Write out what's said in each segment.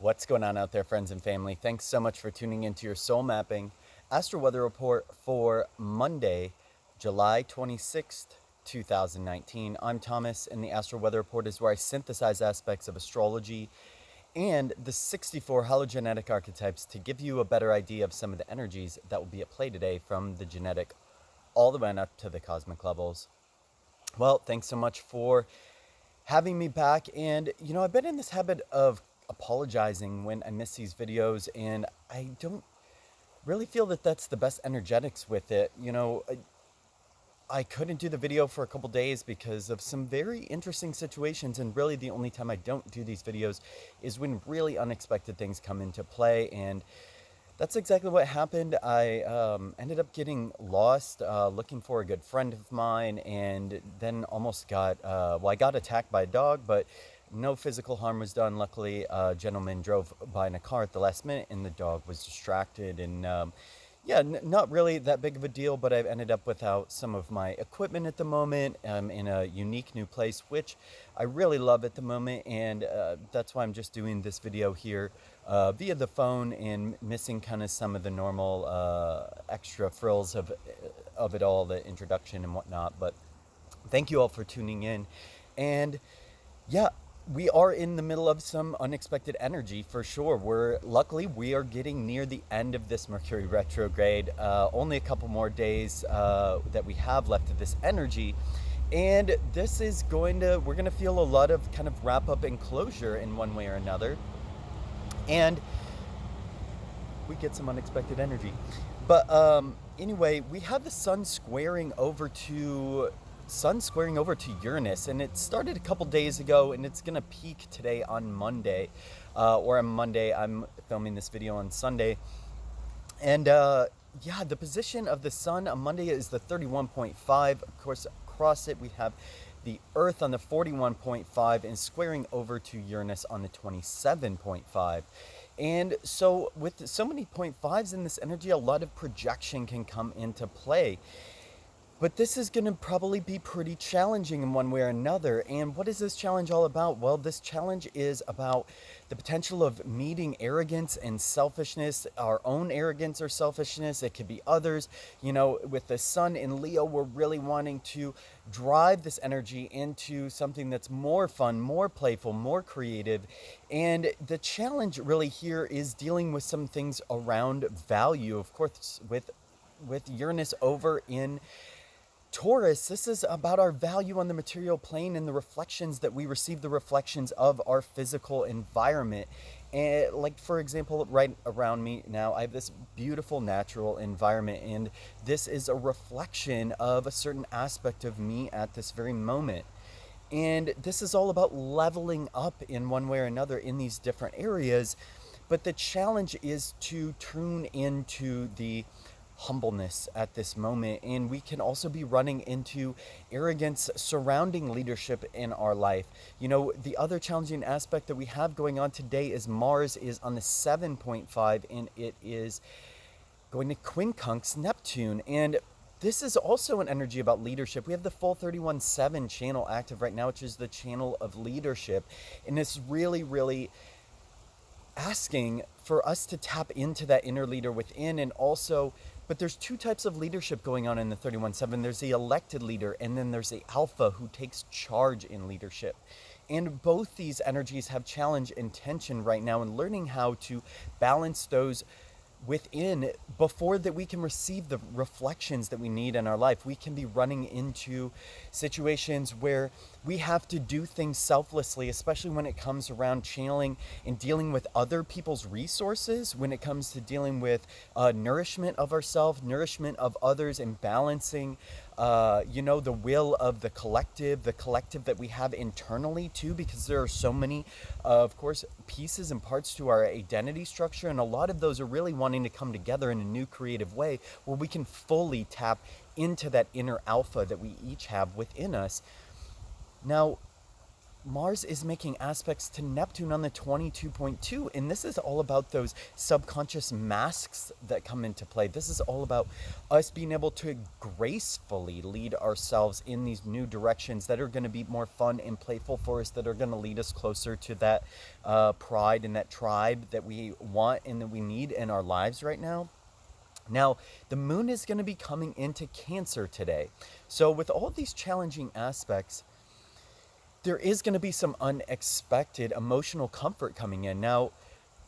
What's going on out there, friends and family? Thanks so much for tuning into your Soul Mapping Astral Weather Report for Monday, July 26th, 2019. I'm Thomas, and the Astral Weather Report is where I synthesize aspects of astrology and the 64 hologenetic archetypes to give you a better idea of some of the energies that will be at play today, from the genetic all the way up to the cosmic levels. Well, thanks so much for having me back. And I've been in this habit of apologizing when I miss these videos, and I don't really feel that that's the best energetics with it. I couldn't do the video for a couple days because of some very interesting situations, and really the only time I don't do these videos is when really unexpected things come into play. And that's exactly what happened. I ended up getting lost looking for a good friend of mine, and then almost I got attacked by a dog, but no physical harm was done. Luckily, a gentleman drove by in a car at the last minute, and the dog was distracted. And not really that big of a deal, but I've ended up without some of my equipment at the moment. In a unique new place, which I really love at the moment, and that's why I'm just doing this video here via the phone and missing kind of some of the normal extra frills of it all, the introduction and whatnot. But thank you all for tuning in. And yeah, we are in the middle of some unexpected energy for sure. Luckily we are getting near the end of this Mercury retrograde. Only a couple more days that we have left of this energy, and this is we're going to feel a lot of kind of wrap up and closure in one way or another, and we get some unexpected energy. But anyway, we have the sun squaring over to Uranus, and it started a couple days ago, and it's gonna peak today on Monday, or on Monday. I'm filming this video on Sunday, and the position of the sun on Monday is the 31.5. Of course, across it we have the Earth on the 41.5 and squaring over to Uranus on the 27.5. And so with so many 0.5s in this energy, a lot of projection can come into play. But this is going to probably be pretty challenging in one way or another. And what is this challenge all about? Well, this challenge is about the potential of meeting arrogance and selfishness, our own arrogance or selfishness. It could be others. With the sun in Leo, we're really wanting to drive this energy into something that's more fun, more playful, more creative. And the challenge really here is dealing with some things around value. Of course, with Uranus over in Taurus, this is about our value on the material plane and the reflections that we receive, the reflections of our physical environment. And like, for example, right around me now, I have this beautiful natural environment, and this is a reflection of a certain aspect of me at this very moment. And this is all about leveling up in one way or another in these different areas. But the challenge is to tune into the humbleness at this moment, and we can also be running into arrogance surrounding leadership in our life. The other challenging aspect that we have going on today is Mars is on the 7.5, and it is going to quincunx Neptune, and this is also an energy about leadership. We have the full 31.7 channel active right now, which is the channel of leadership, and it's really, really asking for us to tap into that inner leader within. And also, but there's two types of leadership going on in the 31.7. There's the elected leader, and then there's the alpha who takes charge in leadership. And both these energies have challenge and tension right now, and learning how to balance those within before that we can receive the reflections that we need in our life. We can be running into situations where we have to do things selflessly, especially when it comes around channeling and dealing with other people's resources, when it comes to dealing with nourishment of ourselves, nourishment of others, and balancing the will of the collective that we have internally too, because there are so many, of course, pieces and parts to our identity structure, and a lot of those are really wanting to come together in a new creative way where we can fully tap into that inner alpha that we each have within us. Now, Mars is making aspects to Neptune on the 22.2, and this is all about those subconscious masks that come into play. This is all about us being able to gracefully lead ourselves in these new directions that are going to be more fun and playful for us, that are going to lead us closer to that pride and that tribe that we want and that we need in our lives right now. Now, the moon is going to be coming into Cancer today. So, with all these challenging aspects, there is going to be some unexpected emotional comfort coming in. Now,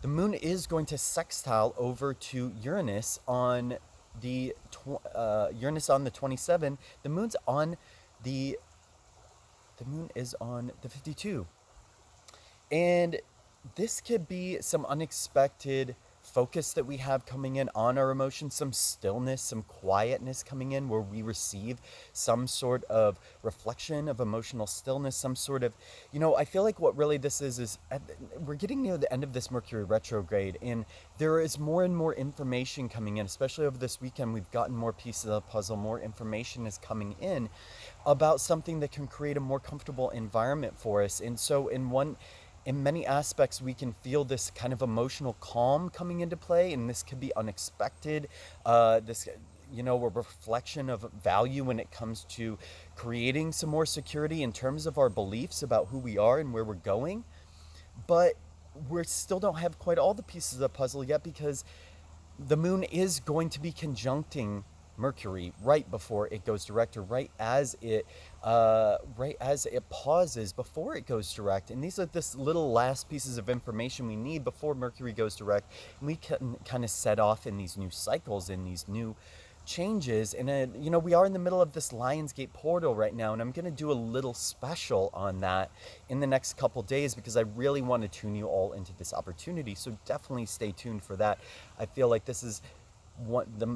the moon is going to sextile over to Uranus on the 27. The the moon is on the 52. And this could be some unexpected focus that we have coming in on our emotions, some stillness, some quietness coming in where we receive some sort of reflection of emotional stillness, some sort of, I feel like what really this is we're getting near the end of this Mercury retrograde, and there is more and more information coming in, especially over this weekend. We've gotten more pieces of the puzzle, more information is coming in about something that can create a more comfortable environment for us. And so in many aspects, we can feel this kind of emotional calm coming into play, and this could be unexpected. This, a reflection of value when it comes to creating some more security in terms of our beliefs about who we are and where we're going. But we still don't have quite all the pieces of the puzzle yet, because the moon is going to be conjuncting Mercury right before it goes direct, or right as it pauses before it goes direct. And these are this little last pieces of information we need before Mercury goes direct, and we can kind of set off in these new cycles, in these new changes. And we are in the middle of this Lionsgate portal right now, and I'm going to do a little special on that in the next couple days, because I really want to tune you all into this opportunity. So definitely stay tuned for that. I feel like this is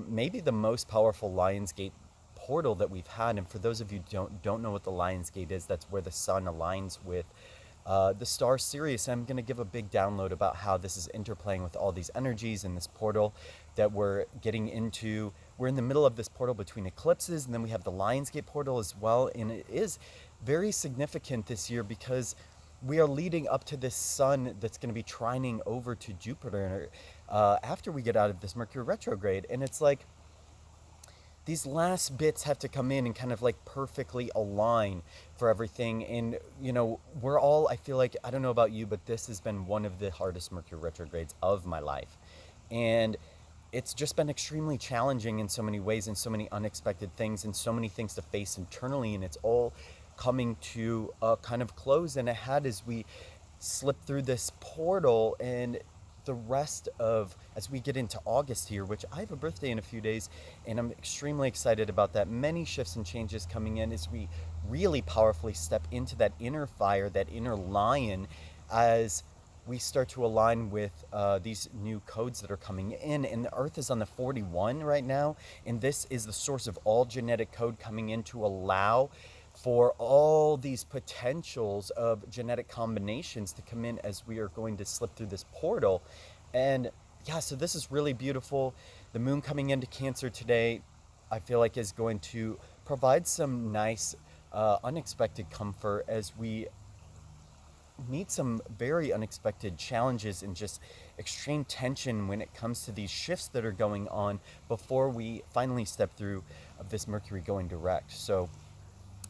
maybe the most powerful Lionsgate portal that we've had. And for those of you who don't know what the Lionsgate is, that's where the sun aligns with the star Sirius. And I'm going to give a big download about how this is interplaying with all these energies in this portal that we're getting into. We're in the middle of this portal between eclipses, and then we have the Lionsgate portal as well. And it is very significant this year, because we are leading up to this sun that's going to be trining over to Jupiter after we get out of this Mercury retrograde. And it's like these last bits have to come in and kind of like perfectly align for everything. And, we're all, I feel like, I don't know about you, but this has been one of the hardest Mercury retrogrades of my life. And it's just been extremely challenging in so many ways, and so many unexpected things, and so many things to face internally. And it's all coming to a kind of close and ahead as we slip through this portal. And the rest of, as we get into August here, which I have a birthday in a few days, and I'm extremely excited about that. Many shifts and changes coming in as we really powerfully step into that inner fire, that inner lion, as we start to align with these new codes that are coming in. And the Earth is on the 41 right now, and this is the source of all genetic code coming in to allow for all these potentials of genetic combinations to come in as we are going to slip through this portal. And yeah, so this is really beautiful. The moon coming into Cancer today, I feel like, is going to provide some nice unexpected comfort as we meet some very unexpected challenges and just extreme tension when it comes to these shifts that are going on before we finally step through of this Mercury going direct. So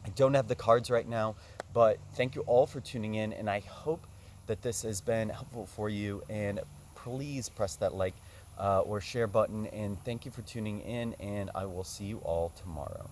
I don't have the cards right now, but thank you all for tuning in, and I hope that this has been helpful for you. And please press that like or share button, and thank you for tuning in, and I will see you all tomorrow.